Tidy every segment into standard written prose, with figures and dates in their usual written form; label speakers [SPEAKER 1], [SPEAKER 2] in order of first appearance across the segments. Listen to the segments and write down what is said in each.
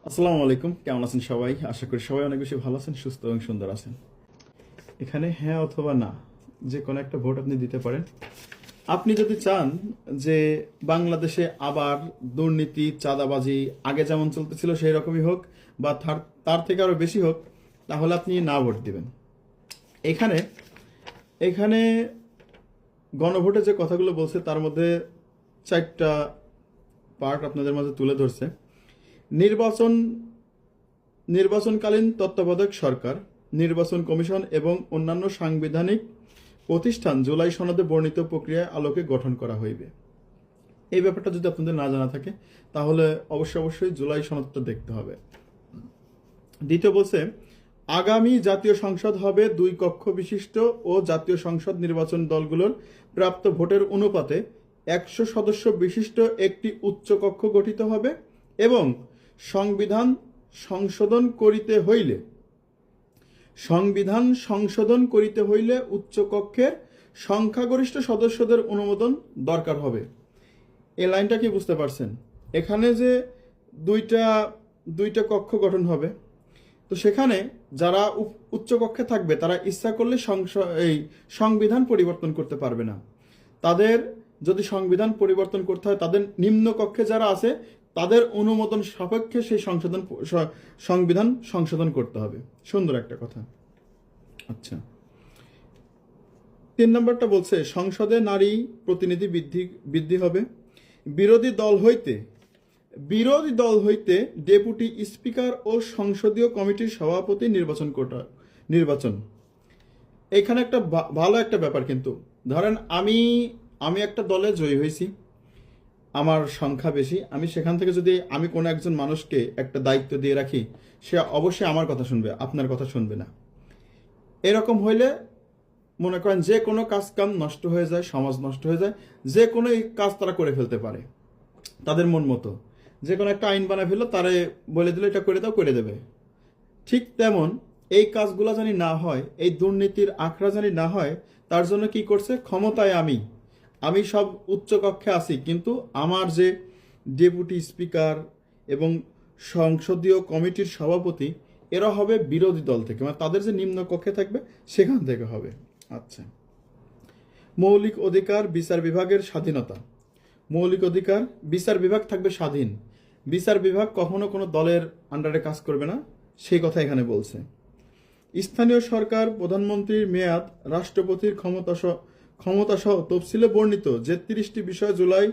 [SPEAKER 1] আসসালামু আলাইকুম, কেমন আছেন সবাই? আশা করি সবাই অনেক বেশি ভালো আছেন, সুস্থ এবং সুন্দর আছেন। এখানে হ্যাঁ অথবা না যে কোনো একটা ভোট আপনি দিতে পারেন। আপনি যদি চান যে বাংলাদেশে আবার দুর্নীতি, চাঁদাবাজি আগে যেমন চলতেছিল সেই রকমই হোক বা তার থেকে আরো বেশি হোক, তাহলে আপনি না ভোট দিবেন। এখানে এখানে গণভোটে যে কথাগুলো বলছে তার মধ্যে চারটা পার্ট আপনাদের মাঝে তুলে ধরছে। নির্বাচন নির্বাচনকালীন তত্ত্বাবধায়ক সরকার, নির্বাচন কমিশন এবং অন্যান্য সাংবিধানিক প্রতিষ্ঠান জুলাই সনদে বর্ণিত প্রক্রিয়ায় আলোকে গঠন করা হইবে। এই ব্যাপারটা যদি আপনাদের না জানা থাকে তাহলে অবশ্যই জুলাই সনদটা দেখতে হবে। দ্বিতীয় বলছে, আগামী জাতীয় সংসদ হবে 2 কক্ষ বিশিষ্ট ও জাতীয় সংসদ নির্বাচন দলগুলোর প্রাপ্ত ভোটের অনুপাতে 100 সদস্য বিশিষ্ট একটি উচ্চ কক্ষ গঠিত হবে এবং সংবিধান সংশোধন করিতে হইলে উচ্চকক্ষের সংখ্যাগরিষ্ঠ সদস্যদের অনুমোদন দরকার হবে। এই লাইনটা কি বুঝতে পারছেন? এখানে যে দুইটা দুইটা কক্ষ গঠন হবে, তো সেখানে যারা উচ্চকক্ষে থাকবে তারা ইচ্ছা করলে এই সংবিধান পরিবর্তন করতে পারবে না। তাদের যদি সংবিধান পরিবর্তন করতে হয়, তাদের নিম্ন কক্ষে যারা আছে তাদের অনুমোদন সাপেক্ষে সেই সংবিধান সংশোধন করতে হবে। সুন্দর একটা কথা। আচ্ছা, 3 নম্বরটা বলছে, সংসদে নারী প্রতিনিধি বৃদ্ধি হবে। বিরোধী দল হইতে ডেপুটি স্পিকার ও সংসদীয় কমিটির সভাপতি নির্বাচন। এখানে একটা ভালো একটা ব্যাপার, কিন্তু ধরেন আমি একটা দলে জয়ী হয়েছি, আমার সংখ্যা বেশি, আমি সেখান থেকে যদি আমি কোনো একজন মানুষকে একটা দায়িত্ব দিয়ে রাখি, সে অবশ্যই আমার কথা শুনবে, আপনার কথা শুনবে না। এরকম হইলে মনে করেন যে কোনো কাম নষ্ট হয়ে যায়, সমাজ নষ্ট হয়ে যায়। যে কোনো কাজ তারা করে ফেলতে পারে তাদের মন মতো। যে কোনো একটা আইন বানায় ফেললো, তারে বলে দিল এটা করে দাও, করে দেবে। ঠিক তেমন এই কাজগুলো জানি না হয়, এই দুর্নীতির আখড়া জানি না হয়, তার জন্য কি করছে, ক্ষমতায় আমি সব উচ্চ কক্ষে আছি, কিন্তু আমার যে ডেপুটি স্পিকার এবং সংসদীয় কমিটির সভাপতি এরা হবে বিরোধী দল থেকে, মানে তাদের যে নিম্ন কক্ষে থাকবে সেখান থেকে হবে। আচ্ছা, মৌলিক অধিকার, বিচার বিভাগের স্বাধীনতা। মৌলিক অধিকার, বিচার বিভাগ থাকবে স্বাধীন। বিচার বিভাগ কখনো কোনো দলের আন্ডারে কাজ করবে না, সেই কথা এখানে বলছে। স্থানীয় সরকার, প্রধানমন্ত্রীর মেয়াদ, রাষ্ট্রপতির ক্ষমতাসহ তফসিলে বর্ণিত যে 30টি বিষয় জুলাই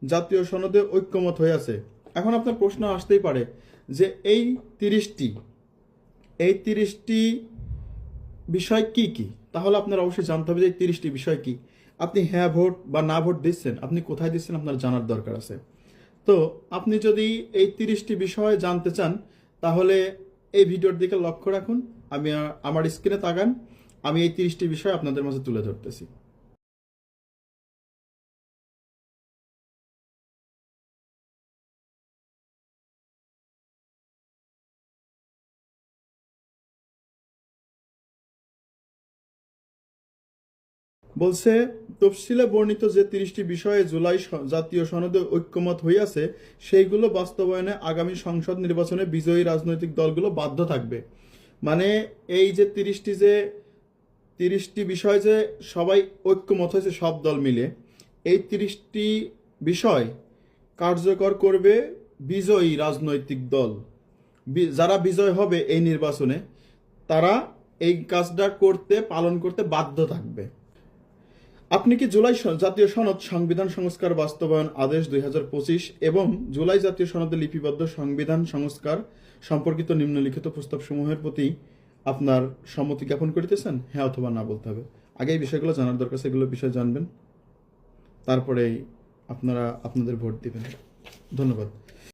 [SPEAKER 1] জাতীয় সনদে ঐক্যমত হয়েছে। এখন আপনার প্রশ্ন আসতেই পারে যে এই 30টি বিষয় কি কি? তাহলে আপনার অবশ্যই জানতে হবে যে এই 30টি বিষয় কি। আপনি হ্যাঁ ভোট বা না ভোট দিচ্ছেন, আপনি কোথায় দিচ্ছেন আপনার জানার দরকার আছে। তো আপনি যদি এই 30টি বিষয় জানতে চান তাহলে এই ভিডিওর দিকে লক্ষ্য রাখুন, আমার স্ক্রিনে তাকান, আমি এই 30টি বিষয় আপনাদের মাঝে তুলে ধরতেছি। বলছে, তফসিলে বর্ণিত যে 30টি বিষয়ে জুলাই জাতীয় সনদে ঐক্যমত হইয়াছে সেইগুলো বাস্তবায়নে আগামী সংসদ নির্বাচনে বিজয়ী রাজনৈতিক দলগুলো বাধ্য থাকবে। মানে এই যে 30টি বিষয় যে সবাই ঐক্যমত হয়েছে সব দল মিলে, এই 30টি বিষয় কার্যকর করবে বিজয়ী রাজনৈতিক দল। যারা বিজয় হবে এই নির্বাচনে, তারা এই কাজটা পালন করতে বাধ্য থাকবে। আপনি কি জুলাই জাতীয় সনদ সংবিধান সংস্কার বাস্তবায়ন আদেশ 2025 এবং জুলাই জাতীয় সনদে লিপিবদ্ধ সংবিধান সংস্কার সম্পর্কিত নিম্নলিখিত প্রস্তাবসমূহের প্রতি আপনার সম্মতি জ্ঞাপন করিতেছেন? হ্যাঁ অথবা না বলতে হবে। আগে এই বিষয়গুলো জানার দরকার, সেগুলো বিষয় জানবেন, তারপরে আপনারা আপনাদের ভোট দিবেন। ধন্যবাদ।